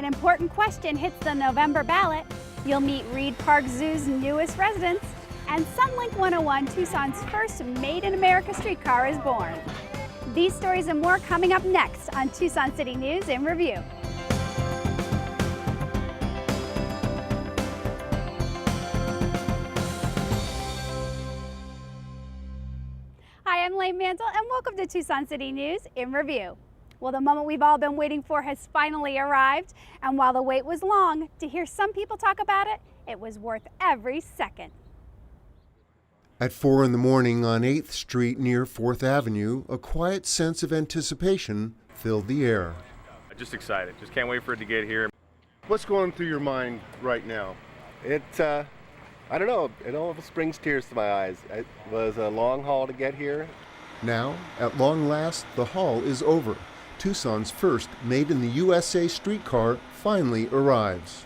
important question hits the November ballot. You'll meet Reid Park Zoo's newest residents. And Sonlink 101, Tucson's first made-in-America streetcar, is born. These stories and more coming up next on Tucson City News in Review. Hi, I'm Lane Mantle, and welcome to Tucson City News in Review. Well, the moment we've all been waiting for has finally arrived, and while the wait was long, to hear some people talk about it, it was worth every second. At 4 in the morning on 8th Street near 4th Avenue, a quiet sense of anticipation filled the air. Just excited. Just can't wait for it to get here. What's going through your mind right now? I don't know, it almost brings tears to my eyes. It was a long haul to get here. Now, at long last, the haul is over. Tucson's first made-in-the-USA streetcar finally arrives.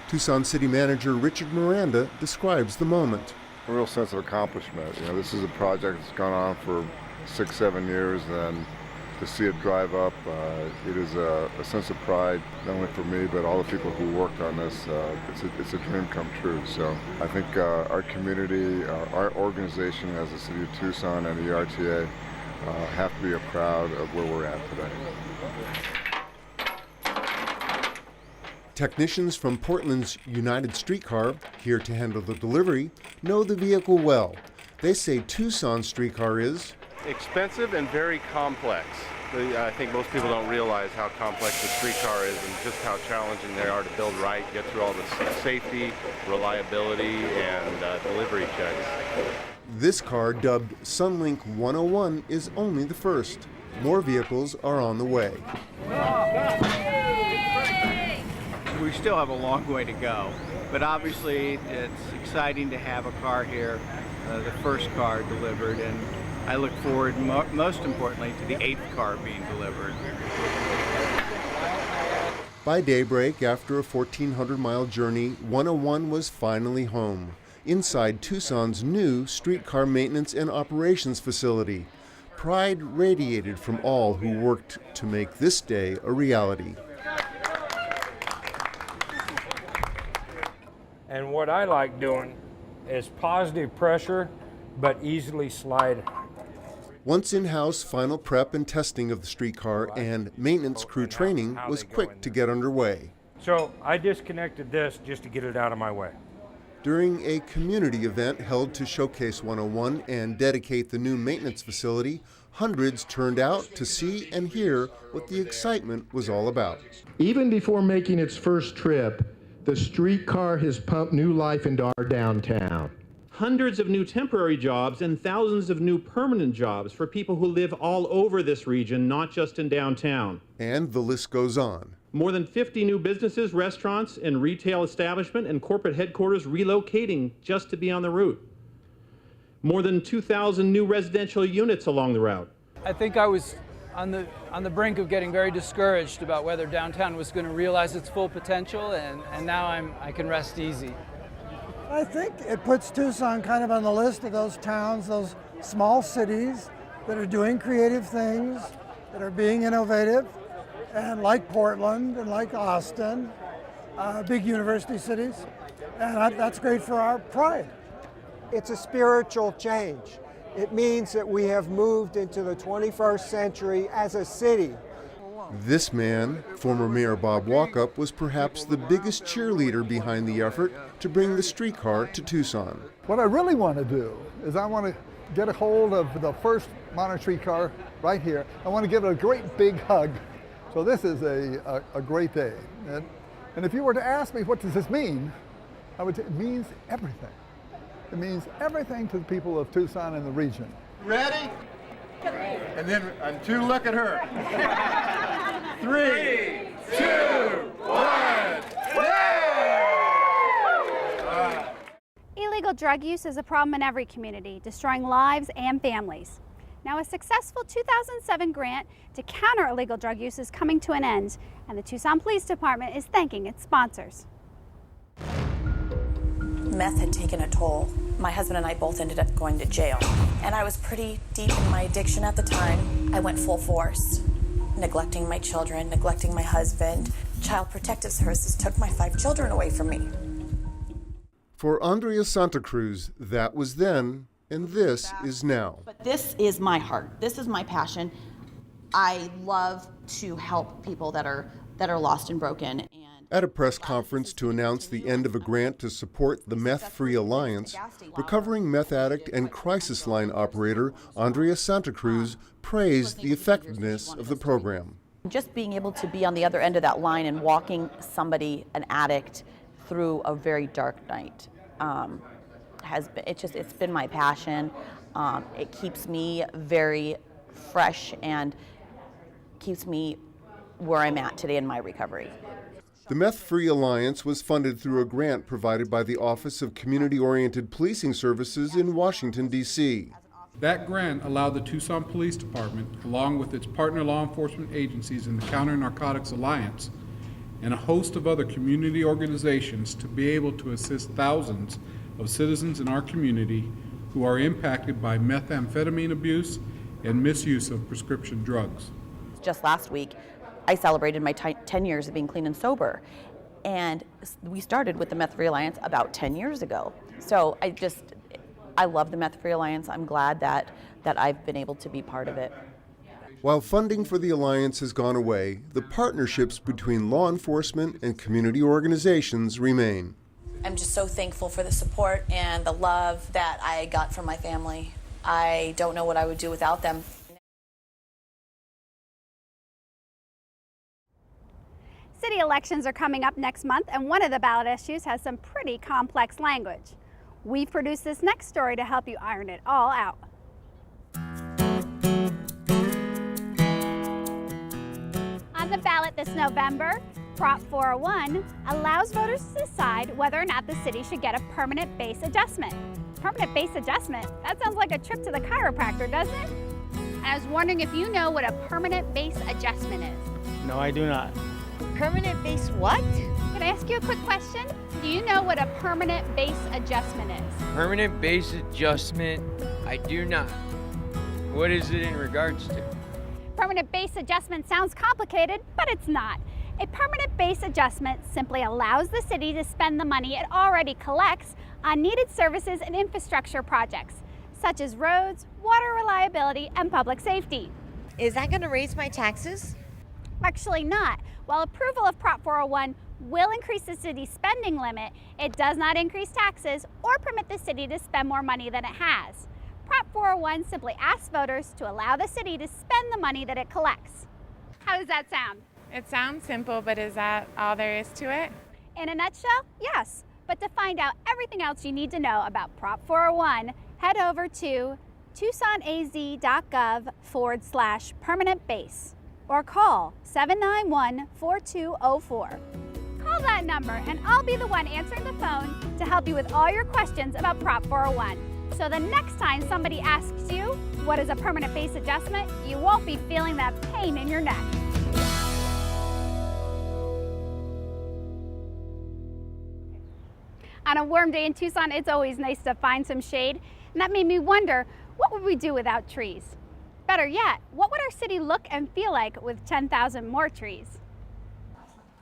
Tucson City Manager Richard Miranda describes the moment. A real sense of accomplishment. You know, this is a project that's gone on for 6-7 years, and to see it drive up, it is a sense of pride, not only for me, but all the people who worked on this. It's a dream come true. So I think our community, our organization as the City of Tucson and the RTA have to be proud of where we're at today. Technicians from Portland's United Streetcar, here to handle the delivery, know the vehicle well. They say Tucson's streetcar is Expensive and very complex. I think most people don't realize how complex the streetcar is and just how challenging they are to build right, get through all the safety, reliability, and delivery checks. This car, dubbed Sonlink 101, is only the first. More vehicles are on the way. We still have a long way to go, but obviously it's exciting to have a car here, the first car delivered, and I look forward most importantly to the 8th car being delivered. By daybreak, after a 1,400-mile journey, 101 was finally home, inside Tucson's new streetcar maintenance and operations facility. Pride radiated from all who worked to make this day a reality. And what I like doing is positive pressure, but easily slide. Once in-house, final prep and testing of the streetcar and maintenance crew training was quick to get underway. So I disconnected this just to get it out of my way. During a community event held to showcase 101 and dedicate the new maintenance facility, hundreds turned out to see and hear what the excitement was all about. Even before making its first trip, the streetcar has pumped new life into our downtown. Hundreds of new temporary jobs and thousands of new permanent jobs for people who live all over this region, not just in downtown. And the list goes on. More than 50 new businesses, restaurants, and retail establishment and corporate headquarters relocating just to be on the route. More than 2,000 new residential units along the route. I think I was on the brink of getting very discouraged about whether downtown was going to realize its full potential, and now I can rest easy. I think it puts Tucson kind of on the list of those towns, those small cities that are doing creative things, that are being innovative, and like Portland and like Austin, big university cities, and that's great for our pride. It's a spiritual change. It means that we have moved into the 21st century as a city. This man, former Mayor Bob Walkup, was perhaps the biggest cheerleader behind the effort to bring the streetcar to Tucson. What I really want to do is I want to get a hold of the first modern streetcar right here. I want to give it a great big hug. So this is a great day. And if you were to ask me what does this mean, I would say it means everything. It means everything to the people of Tucson and the region. Ready? And then on 2, look at her. 3, 2, 1. Illegal drug use is a problem in every community, destroying lives and families. Now, a successful 2007 grant to counter illegal drug use is coming to an end, and the Tucson Police Department is thanking its sponsors. Meth had taken a toll. My husband and I both ended up going to jail. And I was pretty deep in my addiction at the time. I went full force. neglecting my children, neglecting my husband. Child Protective Services took my 5 children away from me. For Andrea Santa Cruz, that was then, and this is now. But this is my heart. This is my passion. I love to help people that are lost and broken. At a press conference to announce the end of a grant to support the Meth-Free Alliance, recovering meth addict and crisis line operator Andrea Santa Cruz praised the effectiveness of the program. Just being able to be on the other end of that line and walking somebody, an addict, through a very dark night it's been my passion. It keeps me very fresh and keeps me where I'm at today in my recovery. The Meth-Free Alliance was funded through a grant provided by the Office of Community-Oriented Policing Services in Washington, D.C. That grant allowed the Tucson Police Department, along with its partner law enforcement agencies in the Counter Narcotics Alliance, and a host of other community organizations to be able to assist thousands of citizens in our community who are impacted by methamphetamine abuse and misuse of prescription drugs. Just last week, I celebrated my 10 years of being clean and sober. And we started with the Meth-Free Alliance about 10 years ago. So I love the Meth-Free Alliance. I'm glad that I've been able to be part of it. While funding for the Alliance has gone away, the partnerships between law enforcement and community organizations remain. I'm just so thankful for the support and the love that I got from my family. I don't know what I would do without them. City elections are coming up next month, and one of the ballot issues has some pretty complex language. We've produced this next story to help you iron it all out. On the ballot this November, Prop 401 allows voters to decide whether or not the city should get a permanent base adjustment. Permanent base adjustment? That sounds like a trip to the chiropractor, doesn't it? I was wondering if you know what a permanent base adjustment is. No, I do not. Permanent base what? Can I ask you a quick question? Do you know what a permanent base adjustment is? Permanent base adjustment, I do not. What is it in regards to? Permanent base adjustment sounds complicated, but it's not. A permanent base adjustment simply allows the city to spend the money it already collects on needed services and infrastructure projects, such as roads, water reliability, and public safety. Is that going to raise my taxes? Actually not. While approval of Prop 401 will increase the city's spending limit, it does not increase taxes or permit the city to spend more money than it has. Prop 401 simply asks voters to allow the city to spend the money that it collects. How does that sound? It sounds simple, but is that all there is to it? In a nutshell, yes. But to find out everything else you need to know about Prop 401, head over to tucsonaz.gov/permanent base or call 791-4204. Call that number and I'll be the one answering the phone to help you with all your questions about Prop 401. So the next time somebody asks you, what is a permanent base adjustment, you won't be feeling that pain in your neck. On a warm day in Tucson, it's always nice to find some shade, and that made me wonder, what would we do without trees? Better yet, what would our city look and feel like with 10,000 more trees?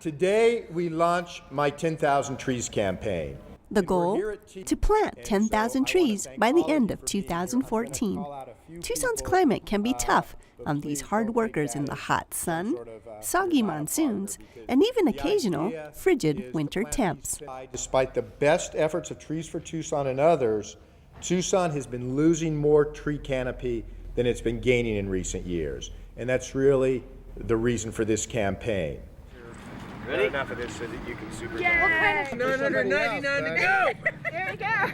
Today, we launch my 10,000 Trees campaign. The goal? To plant 10,000 trees by the end of 2014. Tucson's climate can be tough on these hard workers in the hot sun, soggy monsoons, and even occasional frigid winter temps. Despite the best efforts of Trees for Tucson and others, Tucson has been losing more tree canopy than it's been gaining in recent years. And that's really the reason for this campaign. Ready? Enough of this so that you can super. Yay! 999 to go! There we go.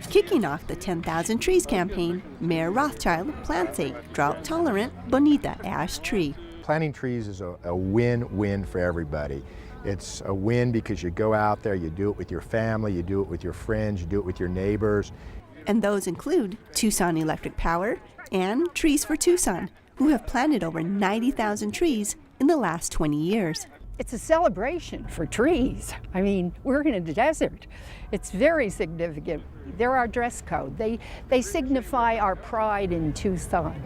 Kicking off the 10,000 Trees campaign, Mayor Rothschild plants a drought-tolerant bonita ash tree. Planting trees is a win-win for everybody. It's a win because you go out there, you do it with your family, you do it with your friends, you do it with your neighbors. And those include Tucson Electric Power and Trees for Tucson, who have planted over 90,000 trees in the last 20 years. It's a celebration for trees. I mean, we're in a desert. It's very significant. They're our dress code. They signify our pride in Tucson.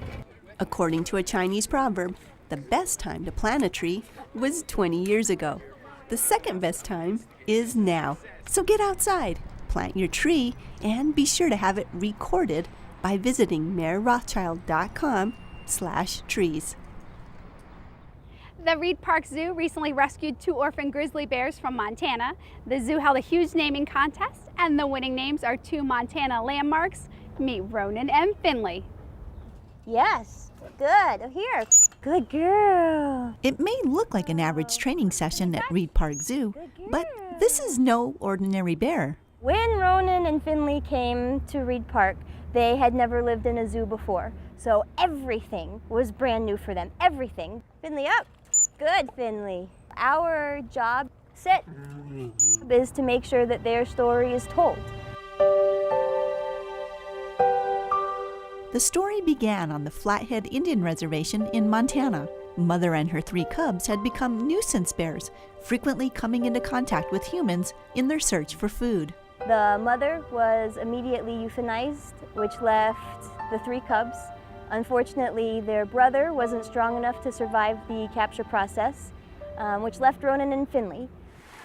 According to a Chinese proverb, The best time to plant a tree was 20 years ago. The second best time is now. So get outside, plant your tree, and be sure to have it recorded by visiting mayorrothschild.com/trees. The Reid Park Zoo recently rescued 2 orphan grizzly bears from Montana. The zoo held a huge naming contest, and the winning names are 2 Montana landmarks. Meet Ronan and Finley. Yes, good. Here. Good girl. It may look like an average training session at Reid Park Zoo, but this is no ordinary bear. When Ronan and Finley came to Reid Park, they had never lived in a zoo before. So everything was brand new for them. Everything. Finley up. Good, Finley. Our job, sit, is to make sure that their story is told. The story began on the Flathead Indian Reservation in Montana. Mother and her 3 cubs had become nuisance bears, frequently coming into contact with humans in their search for food. The mother was immediately euthanized, which left the 3 cubs. Unfortunately, their brother wasn't strong enough to survive the capture process, which left Ronan and Finley.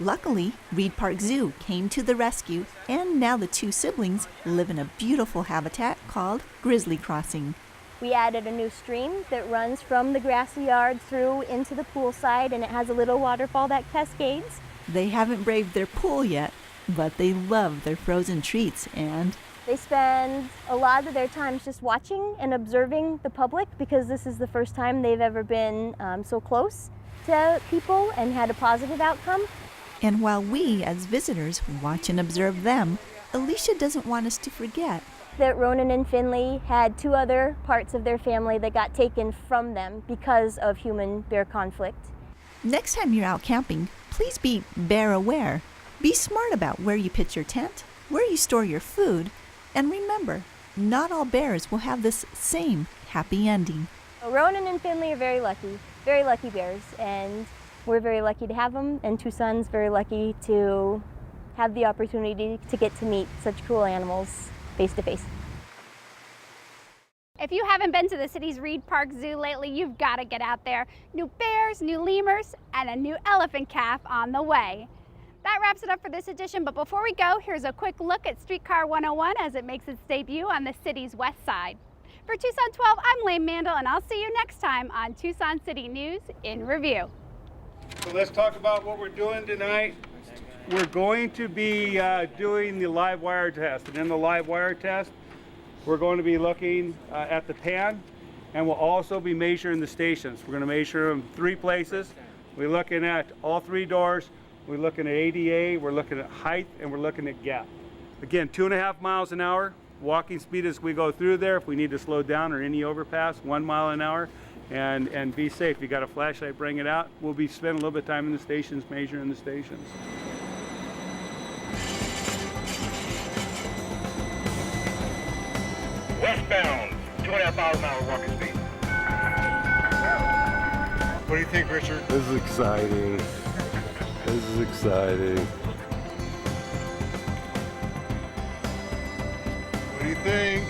Luckily, Reid Park Zoo came to the rescue, and now the 2 siblings live in a beautiful habitat called Grizzly Crossing. We added a new stream that runs from the grassy yard through into the poolside, and it has a little waterfall that cascades. They haven't braved their pool yet, but they love their frozen treats, and they spend a lot of their time just watching and observing the public, because this is the first time they've ever been so close to people and had a positive outcome. And while we, as visitors, watch and observe them, Alicia doesn't want us to forget that Ronan and Finley had 2 other parts of their family that got taken from them because of human-bear conflict. Next time you're out camping, please be bear aware. Be smart about where you pitch your tent, where you store your food, and remember, not all bears will have this same happy ending. Ronan and Finley are very lucky bears, and we're very lucky to have them, and Tucson's very lucky to have the opportunity to get to meet such cool animals face to face. If you haven't been to the city's Reid Park Zoo lately, you've got to get out there. New bears, new lemurs, and a new elephant calf on the way. That wraps it up for this edition, but before we go, here's a quick look at Streetcar 101 as it makes its debut on the city's west side. For Tucson 12, I'm Lane Mandel, and I'll see you next time on Tucson City News in Review. So let's talk about what we're doing tonight. We're going to be doing the live wire test. And in the live wire test, we're going to be looking at the pan, and we'll also be measuring the stations. We're going to measure them 3 places. We're looking at all 3 doors. We're looking at ADA, we're looking at height, and we're looking at gap. Again, 2.5 miles an hour. Walking speed as we go through there. If we need to slow down or any overpass, 1 mile an hour. And be safe. If you got a flashlight, bring it out. We'll be spending a little bit of time in the stations, measuring the stations. Westbound, 2.5 miles an hour walking speed. What do you think, Richard? This is exciting. This is exciting. What do you think?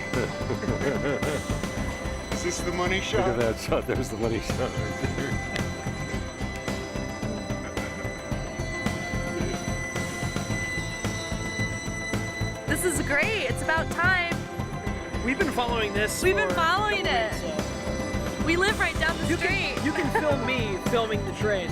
Is this the money shot? Look at that shot. There's the money shot right there. This is great. It's about time. We've been following this. We've been following it. We live right down the street. You can film me filming the train.